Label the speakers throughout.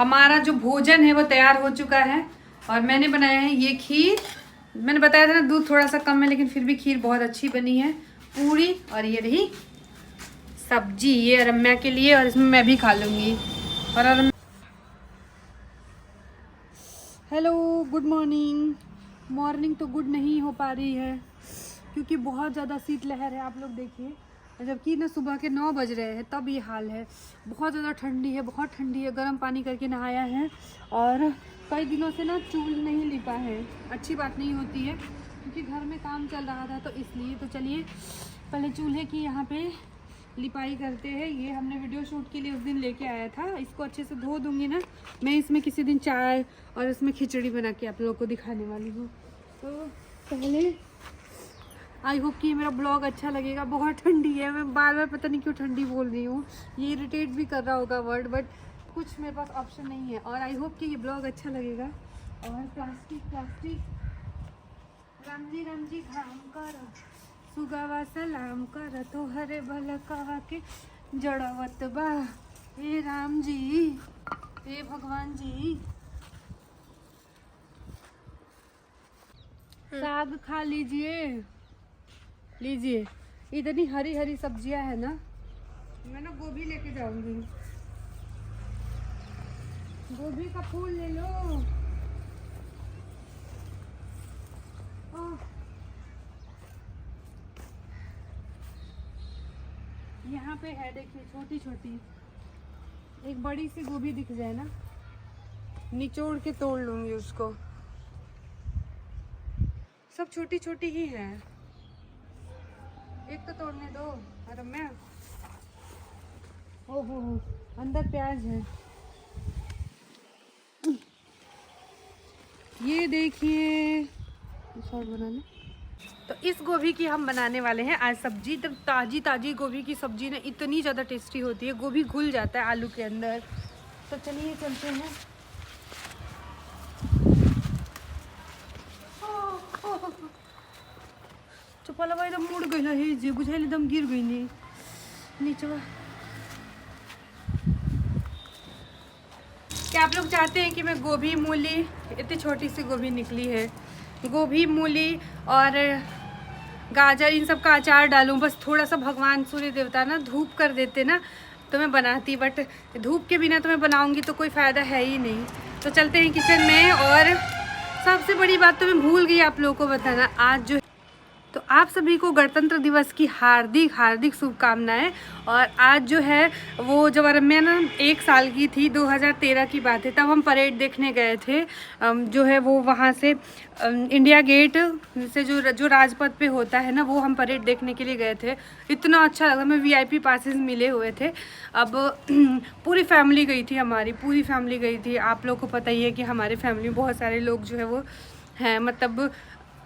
Speaker 1: हमारा जो भोजन है वो तैयार हो चुका है और मैंने बनाया है ये खीर। मैंने बताया था ना दूध थोड़ा सा कम है लेकिन फिर भी खीर बहुत अच्छी बनी है। पूरी और ये रही सब्जी, ये रम्या के लिए और इसमें मैं भी खा लूँगी। और हेलो गुड मॉर्निंग। मॉर्निंग तो गुड नहीं हो पा रही है क्योंकि बहुत ज़्यादा शीतलहर है। आप लोग देखिए, जबकि ना सुबह के 9 बज रहे हैं तब ये हाल है। बहुत ज़्यादा ठंडी है, बहुत ठंडी है। गर्म पानी करके नहाया है और कई दिनों से ना चूल्ह नहीं लिपा है। अच्छी बात नहीं होती है क्योंकि घर में काम चल रहा था तो इसलिए। तो चलिए पहले चूल्हे की यहाँ पे लिपाई करते हैं। ये हमने वीडियो शूट के लिए उस दिन लेके आया था। इसको अच्छे से धो दूँगी ना मैं। इसमें किसी दिन चाय और इसमें खिचड़ी बना के आप लोगों को दिखाने वाली हूँ। तो पहले आई होप कि मेरा ब्लॉग अच्छा लगेगा। बहुत ठंडी है, मैं बार बार पता नहीं क्यों ठंडी बोल रही हूँ। ये इरिटेट भी कर रहा होगा वर्ड, बट कुछ मेरे पास ऑप्शन नहीं है। और आई होप कि ये ब्लॉग अच्छा लगेगा। और प्लास्टिक राम जी घाम कर सुगावा सलाम कर तो हरे भलका के जड़वत बा। हे राम जी, हे भगवान जी, साग खा लीजिए। इतनी हरी हरी सब्जियां है ना। मैं ना गोभी लेके जाऊंगी। गोभी का फूल ले लो। यहाँ पे है देखिए छोटी छोटी। एक बड़ी सी गोभी दिख जाए ना, निचोड़ के तोड़ लूंगी उसको। सब छोटी छोटी ही है। एक तो तोड़ने दो। अरे मैं ओहो अंदर प्याज है। ये देखिए शॉर्ट बनाने। तो इस गोभी की हम बनाने वाले हैं आज सब्जी। तब ताजी गोभी की सब्जी ना इतनी ज़्यादा टेस्टी होती है। गोभी घुल जाता है आलू के अंदर। तो चलिए चलते हैं। चुपला भाई एकदम मुड़ गई है जे बुझाइल एकदम गिर गई नहीं नीचे। क्या आप लोग चाहते हैं कि मैं गोभी मूली, इतनी छोटी सी गोभी निकली है, गोभी मूली और गाजर इन सब का अचार डालूं? बस थोड़ा सा भगवान सूर्य देवता ना धूप कर देते ना तो मैं बनाती, बट धूप के बिना तो मैं बनाऊंगी तो कोई फ़ायदा है ही नहीं। तो चलते हैं किचन में। और सबसे बड़ी बात तो मैं भूल गई आप लोगों को बताना, आज जो तो आप सभी को गणतंत्र दिवस की हार्दिक हार्दिक शुभकामनाएं। और आज जो है वो जब मैं ना 1 साल की थी, 2013 की बात है, तब हम परेड देखने गए थे। जो है वो वहाँ से इंडिया गेट से जो राजपथ पे होता है ना, वो हम परेड देखने के लिए गए थे। इतना अच्छा लगा। हमें VIP पासेस मिले हुए थे। अब पूरी फैमिली गई थी, हमारी पूरी फैमिली गई थी। आप लोग को पता ही है कि हमारे फैमिली में बहुत सारे लोग जो है वो हैं, मतलब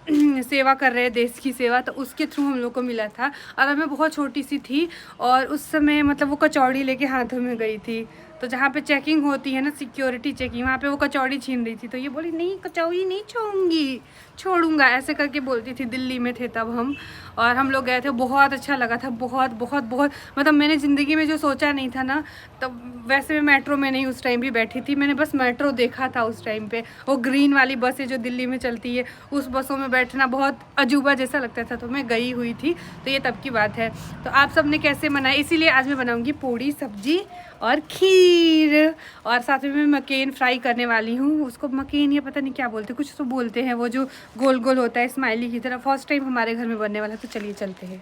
Speaker 1: सेवा कर रहे हैं, देश की सेवा। तो उसके थ्रू हम लोग को मिला था। और मैं बहुत छोटी सी थी और उस समय मतलब वो कचौड़ी लेके हाथों में गई थी। तो जहाँ पे चेकिंग होती है ना, सिक्योरिटी चेकिंग, वहाँ पे वो कचौड़ी छीन रही थी। तो ये बोली नहीं कचौड़ी नहीं छोड़ूंगा ऐसे करके बोलती थी। दिल्ली में थे तब हम, और हम लोग गए थे। बहुत अच्छा लगा था, बहुत बहुत बहुत। मतलब मैंने ज़िंदगी में जो सोचा नहीं था ना, तब वैसे मैं मेट्रो में नहीं उस टाइम भी बैठी थी। मैंने बस मेट्रो देखा था उस टाइम पे। वो ग्रीन वाली बसें जो दिल्ली में चलती है, उस बसों में बैठना बहुत अजूबा जैसा लगता था। तो मैं गई हुई थी, तो ये तब की बात है। तो आप सब ने कैसे मनाया, इसीलिए आज मैं बनाऊँगी पूड़ी सब्जी और खीर। और साथ में मैं मकेन फ्राई करने वाली हूँ। उसको मकेन या पता नहीं क्या बोलते, कुछ तो बोलते हैं, वो जो गोल गोल होता है स्माइली की तरह। फर्स्ट टाइम हमारे घर में बनने वाला है। तो चलिए चलते हैं।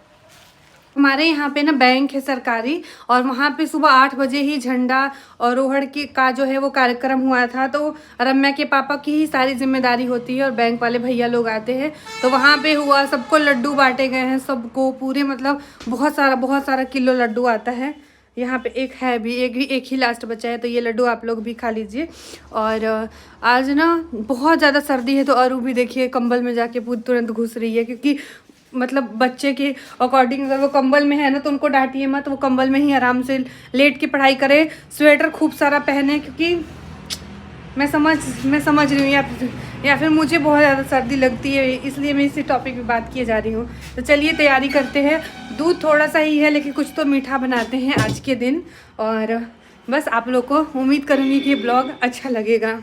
Speaker 1: हमारे यहाँ पे ना बैंक है सरकारी, और वहाँ पे सुबह 8 बजे ही झंडा और रोहड़ की का जो है वो कार्यक्रम हुआ था। तो रम्या के पापा की ही सारी जिम्मेदारी होती है और बैंक वाले भैया लोग आते हैं। तो वहाँ पे हुआ, सबको लड्डू बांटे गए हैं, सबको पूरे, मतलब बहुत सारा किलो लड्डू आता है। यहाँ पे एक है भी, एक ही लास्ट बचा है। तो ये लड्डू आप लोग भी खा लीजिए। और आज ना बहुत ज़्यादा सर्दी है, तो अरू भी देखिए कंबल में जाके पूरी तुरंत घुस रही है। क्योंकि मतलब बच्चे के अकॉर्डिंग अगर वो कंबल में है ना तो उनको डांटिए मत, वो कंबल में ही आराम से लेट के पढ़ाई करे। स्वेटर खूब सारा पहने, क्योंकि मैं समझ रही हूँ या फिर मुझे बहुत ज़्यादा सर्दी लगती है, इसलिए मैं इसी टॉपिक पे बात किए जा रही हूँ। तो चलिए तैयारी करते हैं। दूध थोड़ा सा ही है लेकिन कुछ तो मीठा बनाते हैं आज के दिन। और बस आप लोग को उम्मीद करूँगी कि ब्लॉग अच्छा लगेगा।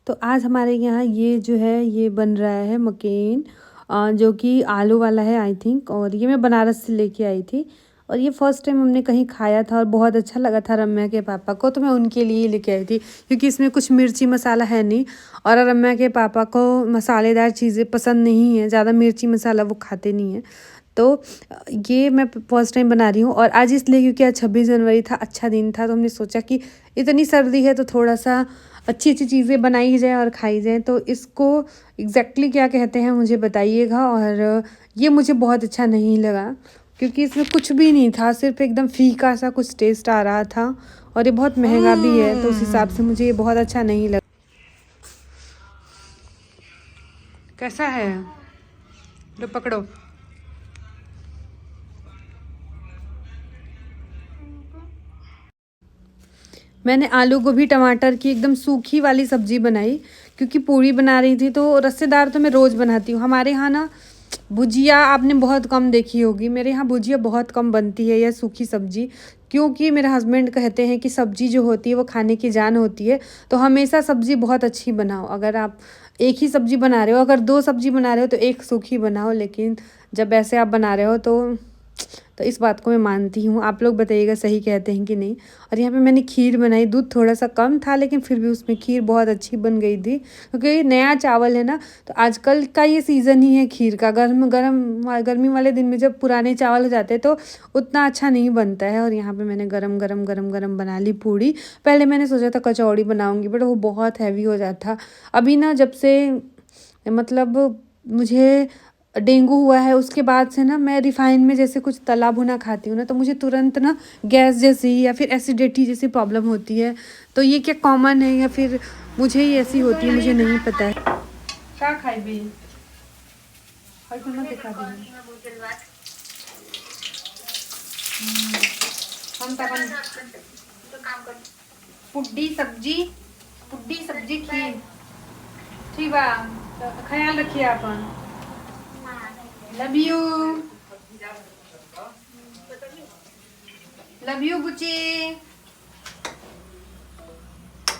Speaker 1: तो आज हमारे यहाँ ये जो है ये बन रहा है मकेन, जो कि आलू वाला है आई थिंक, और ये मैं बनारस से लेके आई थी और ये फ़र्स्ट टाइम हमने कहीं खाया था और बहुत अच्छा लगा था रम्या के पापा को, तो मैं उनके लिए ही लेके आई थी क्योंकि इसमें कुछ मिर्ची मसाला है नहीं और रम्या के पापा को मसालेदार चीज़ें पसंद नहीं है, ज़्यादा मिर्ची मसाला वो खाते नहीं हैं। तो ये मैं फर्स्ट टाइम बना रही हूँ और आज इसलिए क्योंकि आज 26 जनवरी था, अच्छा दिन था, तो हमने सोचा कि इतनी सर्दी है तो थोड़ा सा अच्छी अच्छी चीज़ें बनाई जाए और खाई जाए। तो इसको एग्जैक्टली क्या कहते हैं मुझे बताइएगा। और ये मुझे बहुत अच्छा नहीं लगा क्योंकि इसमें कुछ भी नहीं था, सिर्फ एकदम फीका सा कुछ टेस्ट आ रहा था और ये बहुत महंगा भी है, तो उस हिसाब से मुझे ये बहुत अच्छा नहीं लगा। कैसा है? लो पकड़ो। मैंने आलू गोभी टमाटर की एकदम सूखी वाली सब्जी बनाई क्योंकि पूरी बना रही थी, तो रस्सेदार तो मैं रोज़ बनाती हूँ। हमारे यहाँ ना भुजिया आपने बहुत कम देखी होगी, मेरे यहाँ भुजिया बहुत कम बनती है या सूखी सब्जी, क्योंकि मेरे हस्बैंड कहते हैं कि सब्जी जो होती है वो खाने की जान होती है, तो हमेशा सब्जी बहुत अच्छी बनाओ। अगर आप एक ही सब्जी बना रहे हो, अगर 2 सब्जी बना रहे हो तो एक सूखी बनाओ, लेकिन जब ऐसे आप बना रहे हो तो इस बात को मैं मानती हूँ। आप लोग बताइएगा सही कहते हैं कि नहीं। और यहाँ पे मैंने खीर बनाई, दूध थोड़ा सा कम था लेकिन फिर भी उसमें खीर बहुत अच्छी बन गई थी क्योंकि नया चावल है ना, तो आजकल का ये सीज़न ही है खीर का। गर्मी वाले दिन में जब पुराने चावल हो जाते हैं तो उतना अच्छा नहीं बनता है। और यहाँ पर मैंने गरम गरम बना ली पूड़ी। पहले मैंने सोचा था कचौड़ी बनाऊँगी बट वो बहुत हैवी हो जाता। अभी ना जब से मतलब मुझे डेंगू हुआ है उसके बाद से ना मैं रिफाइन में जैसे कुछ तला भुना खाती हूँ ना, तो मुझे तुरंत ना गैस जैसी या फिर एसिडिटी जैसी प्रॉब्लम होती है। तो ये क्या कॉमन है या फिर मुझे ही ऐसी होती है, मुझे नहीं पता है। क्या खाई भी दिखा पुड्डी सब्जी खीर ठीक बा, ख्याल रखिए अपन। लव यू बुची।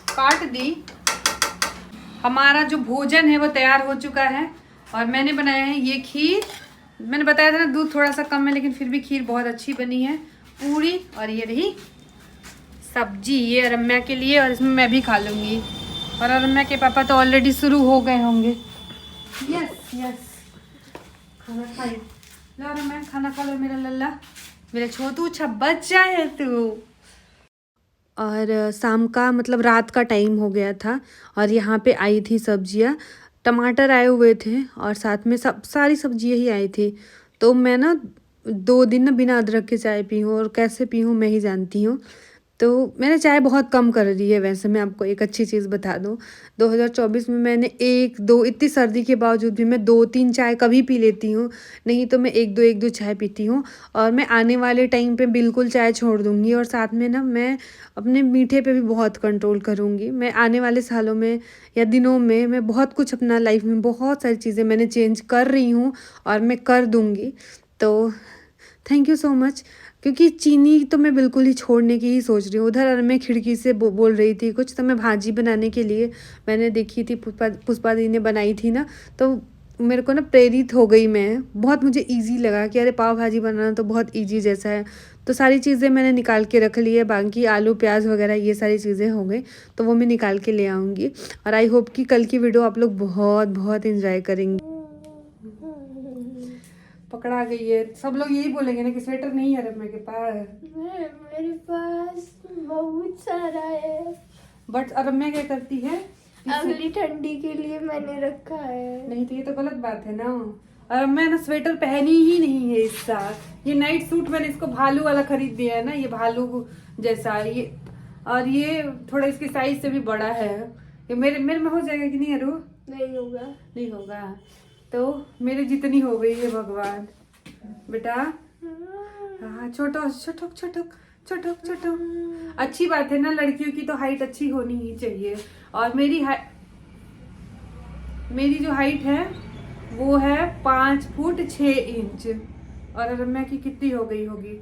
Speaker 1: काट दी। हमारा जो भोजन है वो तैयार हो चुका है और मैंने बनाया है ये खीर। मैंने बताया था ना दूध थोड़ा सा कम है लेकिन फिर भी खीर बहुत अच्छी बनी है। पूरी और ये रही सब्जी, ये रम्या के लिए और इसमें मैं भी खा लूँगी। और रम्या के पापा तो ऑलरेडी शुरू हो गए होंगे। यस खाना खाइए। लो रम्या खाना खा लो मेरा लल्ला, मेरा छोटू अच्छा बच्चा है तू। और शाम का मतलब रात का टाइम हो गया था और यहाँ पे आई थी सब्जियाँ, टमाटर आए हुए थे और साथ में सारी सब्जियाँ ही आई थी। तो मैं ना 2 दिन ना बिना अदरक के चाय पी हूँ और कैसे पी हूँ मैं ही जानती हूँ। तो मैंने चाय बहुत कम कर दी है। वैसे मैं आपको एक अच्छी चीज़ बता दूँ, 2024 में मैंने 1-2 इतनी सर्दी के बावजूद भी मैं 2-3 चाय कभी पी लेती हूँ, नहीं तो मैं 1-2 चाय पीती हूँ। और मैं आने वाले टाइम पे बिल्कुल चाय छोड़ दूँगी और साथ में ना मैं अपने मीठे पे भी बहुत कंट्रोल करूँगी। मैं आने वाले सालों में या दिनों में मैं बहुत कुछ अपना लाइफ में बहुत सारी चीज़ें मैंने चेंज कर रही हूँ और मैं कर दूँगी। तो थैंक यू सो मच, क्योंकि चीनी तो मैं बिल्कुल ही छोड़ने की ही सोच रही हूँ। उधर और मैं खिड़की से बोल रही थी कुछ, तो मैं भाजी बनाने के लिए मैंने देखी थी पुष्पा दी ने बनाई थी ना, तो मेरे को ना प्रेरित हो गई मैं। बहुत मुझे इजी लगा कि अरे पाव भाजी बनाना तो बहुत इजी जैसा है। तो सारी चीज़ें मैंने निकाल के रख ली है, बाकी आलू प्याज वगैरह ये सारी चीज़ें हो गई तो वो मैं निकाल के ले आऊँगी। और आई होप कि कल की वीडियो आप लोग बहुत बहुत इन्जॉय करेंगे। पकड़ा गई है, सब लोग यही बोलेंगे ना कि स्वेटर नहीं है रम्या के पास।
Speaker 2: मेरे पास बहुत सारा है,
Speaker 1: बट रम्या क्या करती है,
Speaker 2: अगली ठंडी के लिए मैंने रखा है।
Speaker 1: नहीं तो ये तो गलत बात है ना। और मैं ना स्वेटर पहनी ही नहीं है इस साल। ये नाइट सूट मैंने इसको भालू वाला खरीद दिया है ना, ये भालू जैसा ये, और ये थोड़ा इसके साइज से भी बड़ा है। ये मेरे में हो जाएगा कि नहीं अरु? नहीं होगा तो मेरे जितनी हो गई है भगवान बेटा। हाँ छोटो छोटो छोटो छोटो छोटो अच्छी बात है ना, लड़कियों की तो हाइट अच्छी होनी ही चाहिए। और मेरी जो हाइट है वो है 5 फुट 6 इंच और रम्या की कितनी हो गई होगी,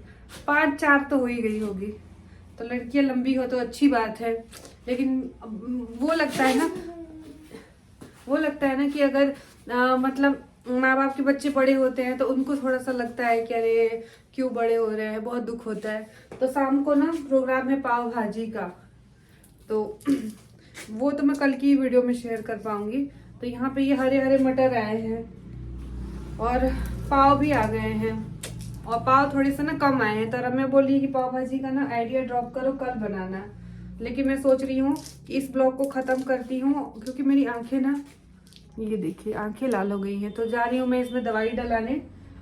Speaker 1: 5-4 तो हो ही गई होगी। तो लड़कियां लंबी हो तो अच्छी बात है, लेकिन वो लगता है ना कि अगर मतलब माँ बाप के बच्चे बड़े होते हैं तो उनको थोड़ा सा लगता है कि अरे क्यों बड़े हो रहे हैं, बहुत दुख होता है। तो शाम को ना प्रोग्राम है पाव भाजी का, तो वो तो मैं कल की वीडियो में शेयर कर पाऊंगी। तो यहाँ पे ये हरे हरे मटर आए हैं और पाव भी आ गए हैं, और पाव थोड़े से ना कम आए हैं। तो रम्या बोली कि पाव भाजी का ना आइडिया ड्रॉप करो, कल बनाना। लेकिन मैं सोच रही हूँ कि इस ब्लॉग को ख़त्म करती हूँ, क्योंकि मेरी आंखें ना, ये देखिए आंखें लाल हो गई हैं। तो जा रही हूँ मैं इसमें दवाई डलाने,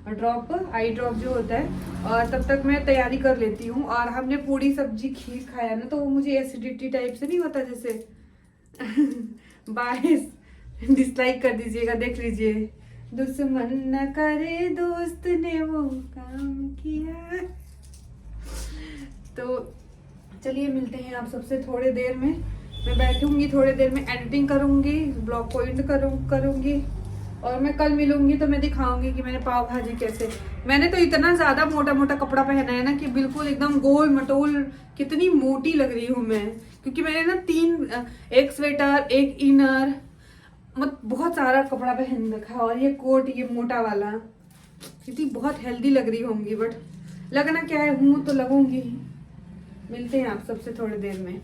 Speaker 1: ड्रॉप, आई ड्रॉप जो होता है, और तब तक मैं तैयारी कर लेती हूँ। और हमने पूरी सब्जी खीर खाया ना, तो वो मुझे एसिडिटी टाइप से नहीं होता जैसे बारिश डिसलाइक कर दीजिएगा, देख लीजिए। दुश्मन न करे दोस्त ने वो काम किया। तो चलिए मिलते हैं आप सबसे थोड़ी देर में। मैं बैठूंगी थोड़ी देर में, एडिटिंग करूंगी, ब्लॉग को एंड करूंगी, और मैं कल मिलूंगी तो मैं दिखाऊंगी कि मैंने पाव भाजी कैसे। मैंने तो इतना ज्यादा मोटा मोटा कपड़ा पहना है ना कि बिल्कुल एकदम गोल मटोल, कितनी मोटी लग रही हूँ मैं, क्योंकि मैंने ना 3, एक स्वेटर, एक इनर, मतलब बहुत सारा कपड़ा पहन रखा है, और ये कोट, ये मोटा वाला, क्योंकि बहुत हेल्दी लग रही होंगी, बट लगना क्या है, हूँ तो लगूंगी। मिलते हैं आप सबसे थोड़ी देर में।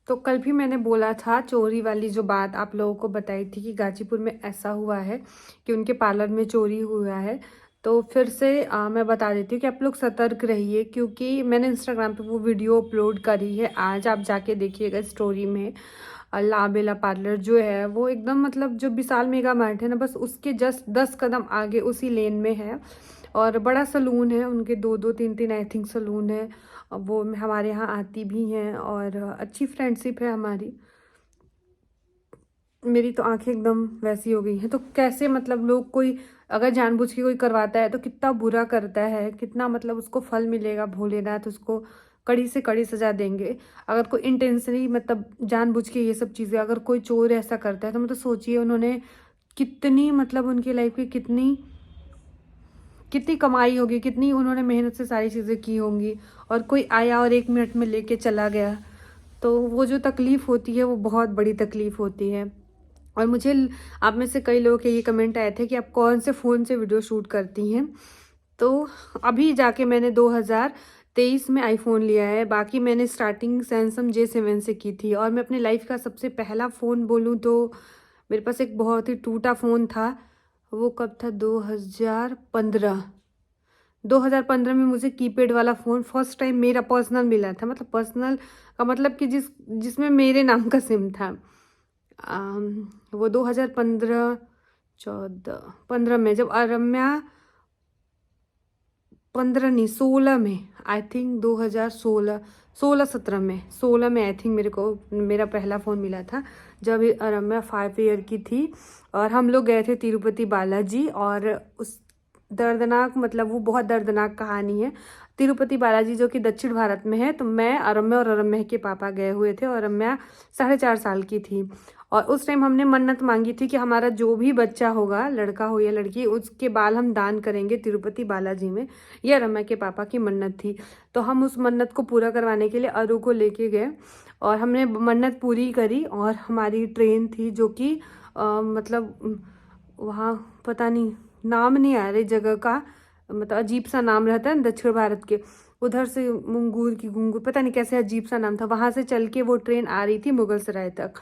Speaker 1: तो कल भी मैंने बोला था चोरी वाली जो बात आप लोगों को बताई थी कि गाजीपुर में ऐसा हुआ है कि उनके पार्लर में चोरी हुआ है। तो फिर से मैं बता देती हूँ कि आप लोग सतर्क रहिए, क्योंकि मैंने इंस्टाग्राम पे वो वीडियो अपलोड करी है, आज आप जाके देखिएगा स्टोरी में। लाबेला पार्लर जो है वो एकदम मतलब जो विशाल मेगा मार्ट है ना, बस उसके जस्ट 10 कदम आगे उसी लेन में है, और बड़ा सलून है उनके, 2-2, 3-3 आई थिंक सलून है। वो हमारे यहाँ आती भी हैं और अच्छी फ्रेंडशिप है हमारी। मेरी तो आंखें एकदम वैसी हो गई हैं। तो कैसे मतलब लोग, कोई अगर जानबूझ के कोई करवाता है तो कितना बुरा करता है, कितना मतलब उसको फल मिलेगा, भोलेनाथ उसको कड़ी से कड़ी सजा देंगे। अगर कोई इंटेंशनली मतलब जानबूझ के ये सब चीज़ें, अगर कोई चोर ऐसा करता है तो मतलब सोचिए उन्होंने कितनी मतलब उनकी लाइफ की कितनी कितनी कमाई होगी, कितनी उन्होंने मेहनत से सारी चीज़ें की होंगी, और कोई आया और 1 मिनट में लेके चला गया। तो वो जो तकलीफ़ होती है वो बहुत बड़ी तकलीफ़ होती है। और मुझे आप में से कई लोगों के ये कमेंट आए थे कि आप कौन से फ़ोन से वीडियो शूट करती हैं। तो अभी जाके मैंने 2023 में आईफोन लिया है, बाकी मैंने स्टार्टिंग सैमसंग J7 से की थी। और मैं अपनी लाइफ का सबसे पहला फ़ोन बोलूँ तो मेरे पास एक बहुत ही टूटा फ़ोन था। वो कब था, 2015 में मुझे कीपैड वाला फ़ोन फर्स्ट टाइम मेरा पर्सनल मिला था। मतलब पर्सनल का मतलब कि जिसमें मेरे नाम का सिम था। वो 2015, 14, 15 में, जब रम्या 15 नहीं 16 में, आई थिंक 2016, 17 में, 16 में आई थिंक मेरे को मेरा पहला फ़ोन मिला था, जब रम्या 5 ईयर की थी। और हम लोग गए थे तिरुपति बालाजी, और उस दर्दनाक, मतलब वो बहुत दर्दनाक कहानी है। तिरुपति बालाजी जो कि दक्षिण भारत में है, तो मैं, अरम्या और अरम्या के पापा गए हुए थे, और रम्या 4.5 साल की थी। और उस टाइम हमने मन्नत मांगी थी कि हमारा जो भी बच्चा होगा, लड़का हो या लड़की, उसके बाल हम दान करेंगे तिरुपति बालाजी में। यह रम्या के पापा की मन्नत थी। तो हम उस मन्नत को पूरा करवाने के लिए अरु को लेके गए, और हमने मन्नत पूरी करी। और हमारी ट्रेन थी जो कि मतलब वहाँ पता नहीं, नाम नहीं आ रही जगह का, मतलब अजीब सा नाम रहता है दक्षिण भारत के, उधर से मुंगूर की गुंगूर, पता नहीं कैसे अजीब सा नाम था, वहाँ से चल के वो ट्रेन आ रही थी मुगलसराय तक।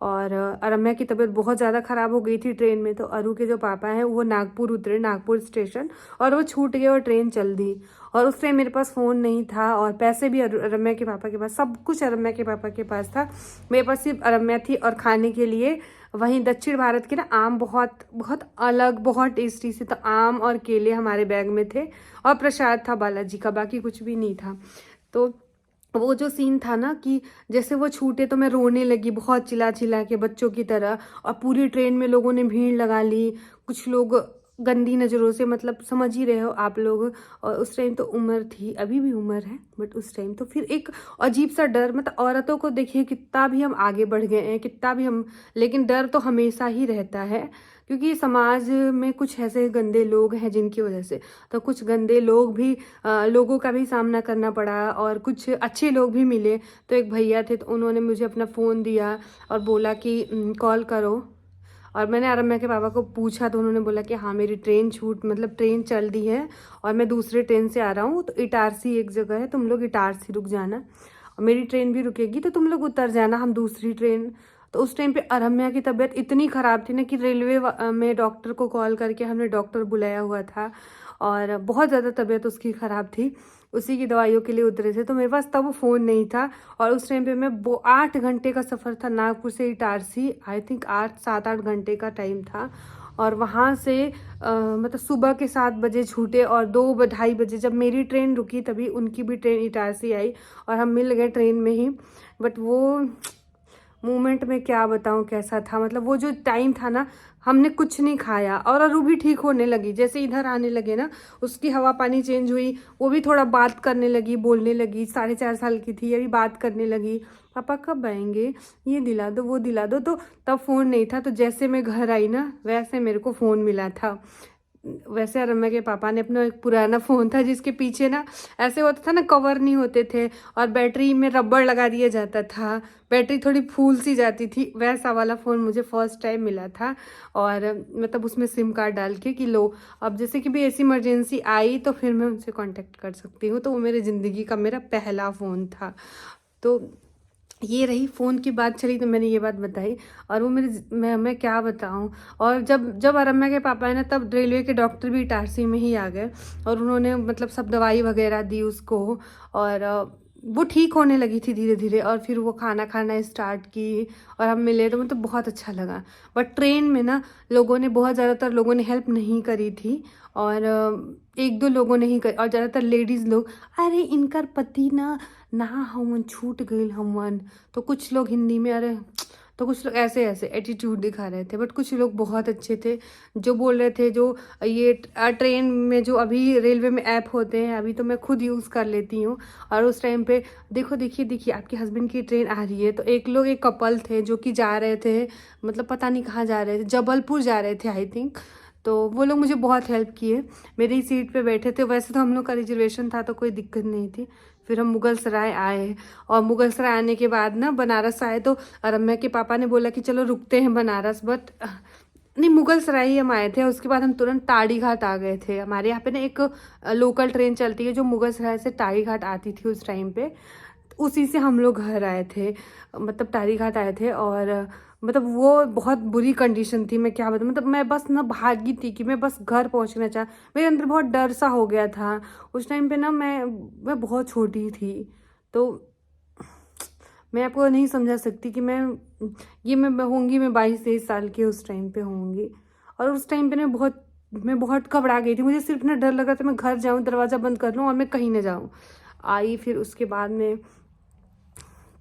Speaker 1: और रम्या की तबीयत बहुत ज़्यादा ख़राब हो गई थी ट्रेन में। तो अरु के जो पापा हैं वो नागपुर उतरे, नागपुर स्टेशन, और वो छूट गए और ट्रेन चल दी। और उस टाइम मेरे पास फ़ोन नहीं था, और पैसे भी रम्या के पापा के पास, सब कुछ रम्या के पापा के पास था। मेरे पास सिर्फ रम्या थी। और खाने के लिए वहीं दक्षिण भारत के ना आम बहुत बहुत अलग, बहुत टेस्टी से, तो आम और केले हमारे बैग में थे, और प्रसाद था बालाजी का, बाकी कुछ भी नहीं था। तो वो जो सीन था ना कि जैसे वो छूटे तो मैं रोने लगी बहुत चिल्ला चिल्ला के बच्चों की तरह, और पूरी ट्रेन में लोगों ने भीड़ लगा ली। कुछ लोग गंदी नज़रों से, मतलब समझ ही रहे हो आप लोग। और उस टाइम तो उम्र थी, अभी भी उम्र है, बट उस टाइम तो फिर एक अजीब सा डर, मतलब औरतों को देखिए कितना भी हम आगे बढ़ गए हैं, कितना भी हम, लेकिन डर तो हमेशा ही रहता है, क्योंकि समाज में कुछ ऐसे गंदे लोग हैं जिनकी वजह से, तो कुछ गंदे लोग भी लोगों का भी सामना करना पड़ा, और कुछ अच्छे लोग भी मिले। तो एक भैया थे, तो उन्होंने मुझे अपना फ़ोन दिया और बोला कि कॉल करो। और मैंने आरम्या के पापा को पूछा, तो उन्होंने बोला कि हाँ मेरी ट्रेन मतलब ट्रेन चल दी है और मैं दूसरे ट्रेन से आ रहा हूँ, तो इटारसी एक जगह है, तुम लोग इटारसी रुक जाना, और मेरी ट्रेन भी रुकेगी तो तुम लोग उतर जाना, हम दूसरी ट्रेन। तो उस टाइम पे आरम्या की तबीयत इतनी ख़राब थी ना कि रेलवे में डॉक्टर को कॉल करके हमने डॉक्टर बुलाया हुआ था, और बहुत ज़्यादा तबीयत उसकी ख़राब थी, उसी की दवाइयों के लिए उतरे थे। तो मेरे पास तब वो फ़ोन नहीं था, और उस टाइम पे मैं 8 घंटे का सफ़र था नागपुर से इटारसी, आई थिंक 7-8 घंटे का टाइम था। और वहाँ से मतलब सुबह के 7 बजे छूटे, और 2-2:30 बजे जब मेरी ट्रेन रुकी तभी उनकी भी ट्रेन इटारसी आई, और हम मिल गए ट्रेन में ही। बट वो मोमेंट में क्या बताऊँ कैसा था, मतलब वो जो टाइम था ना, हमने कुछ नहीं खाया, और अरू भी ठीक होने लगी, जैसे इधर आने लगे ना उसकी हवा पानी चेंज हुई, वो भी थोड़ा बात करने लगी, बोलने लगी, 4.5 साल की थी, अभी बात करने लगी, पापा कब आएंगे, ये दिला दो वो दिला दो। तो तब फ़ोन नहीं था, तो जैसे मैं घर आई ना वैसे मेरे को फ़ोन मिला था। वैसे आरम्या के पापा ने अपना एक पुराना फ़ोन था जिसके पीछे ना ऐसे होता था ना, कवर नहीं होते थे, और बैटरी में रबड़ लगा दिया जाता था, बैटरी थोड़ी फूल सी जाती थी, वैसा वाला फ़ोन मुझे फ़र्स्ट टाइम मिला था। और मतलब उसमें सिम कार्ड डाल के कि लो, अब जैसे कि भी ऐसी इमरजेंसी आई तो फिर मैं उनसे कांटेक्ट कर सकती हूँ। तो वो मेरी ज़िंदगी का मेरा पहला फ़ोन था। तो ये रही फ़ोन की बात चली तो मैंने ये बात बताई, और वो मैं क्या बताऊँ। और जब आरम्या के पापा है ना, तब रेलवे के डॉक्टर भी इटारसी में ही आ गए, और उन्होंने मतलब सब दवाई वगैरह दी उसको, और वो ठीक होने लगी थी धीरे धीरे, और फिर वो खाना खाना स्टार्ट की, और हम मिले तो मतलब बहुत अच्छा लगा। बट ट्रेन में ना लोगों ने ज़्यादातर लोगों ने हेल्प नहीं करी थी, और 1-2 लोगों ने ही करी, और ज़्यादातर लेडीज़ लोग, अरे इनकर पति ना हमन छूट गई हमन, तो कुछ लोग हिंदी में अरे, तो कुछ लोग ऐसे ऐसे एटीट्यूड दिखा रहे थे। बट कुछ लोग बहुत अच्छे थे जो बोल रहे थे, जो ये ट्रेन में जो अभी रेलवे में ऐप होते हैं, अभी तो मैं खुद यूज़ कर लेती हूँ, और उस टाइम पे देखिए आपके हस्बैंड की ट्रेन आ रही है। तो एक कपल थे जो कि जा रहे थे, मतलब पता नहीं कहाँ जा रहे थे, जबलपुर जा रहे थे आई थिंक। तो वो लोग मुझे बहुत हेल्प किए, मेरी सीट पे बैठे थे, वैसे तो हम लोग का रिजर्वेशन था तो कोई दिक्कत नहीं थी। फिर हम मुगलसराय आए, और मुगलसराय आने के बाद ना बनारस आए, तो आरम्या के पापा ने बोला कि चलो रुकते हैं बनारस, बट नहीं, मुगलसराय ही हम आए थे। उसके बाद हम तुरंत टाड़ी घाट आ गए थे। हमारे यहाँ पे ना एक लोकल ट्रेन चलती है जो मुगलसराय से टाड़ी घाट आती थी उस टाइम पे, उसी से हम लोग घर आए थे, मतलब टाड़ी घाट आए थे। और मतलब वो बहुत बुरी कंडीशन थी, मैं क्या बताऊँ, मतलब मैं बस ना भागी थी कि मैं बस घर पहुँचना चाह, मेरे अंदर बहुत डर सा हो गया था उस टाइम पे ना, मैं बहुत छोटी थी। तो मैं आपको नहीं समझा सकती कि मैं होंगी, मैं 22-23 साल की उस टाइम पे होंगी। और उस टाइम पे मैं बहुत घबरा गई थी, मुझे सिर्फ ना डर लगा था मैं घर जाऊँ, दरवाज़ा बंद कर लूँ और मैं कहीं ना जाऊँ। आई फिर उसके बाद में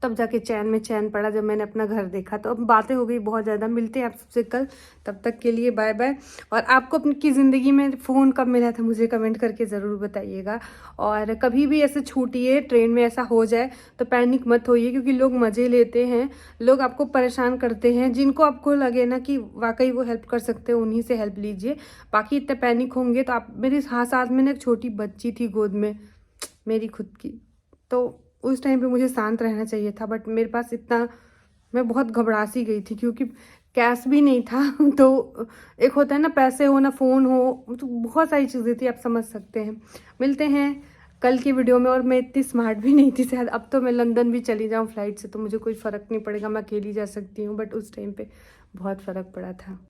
Speaker 1: तब जाके चैन पड़ा जब मैंने अपना घर देखा। तो अब बातें हो गई बहुत ज़्यादा, मिलते हैं आप सबसे कल, तब तक के लिए बाय बाय। और आपको अपनी ज़िंदगी में फ़ोन कब मिला था मुझे कमेंट करके ज़रूर बताइएगा। और कभी भी ऐसे छूटिए, ट्रेन में ऐसा हो जाए तो पैनिक मत होइए, क्योंकि लोग मज़े लेते हैं, लोग आपको परेशान करते हैं, जिनको आपको लगे ना कि वाकई वो हेल्प कर सकते हैं उन्हीं से हेल्प लीजिए। बाकी इतने पैनिक होंगे तो आप, मेरे साथ में ना एक छोटी बच्ची थी गोद में मेरी खुद की, तो उस टाइम पे मुझे शांत रहना चाहिए था, बट मेरे पास इतना, मैं बहुत घबरा सी गई थी क्योंकि कैश भी नहीं था। तो एक होता है ना पैसे हो ना फ़ोन हो, तो बहुत सारी चीज़ें थी, आप समझ सकते हैं। मिलते हैं कल की वीडियो में। और मैं इतनी स्मार्ट भी नहीं थी शायद, अब तो मैं लंदन भी चली जाऊँ फ्लाइट से तो मुझे कोई फ़र्क नहीं पड़ेगा, मैं अकेली जा सकती हूँ, बट उस टाइम पे बहुत फ़र्क पड़ा था।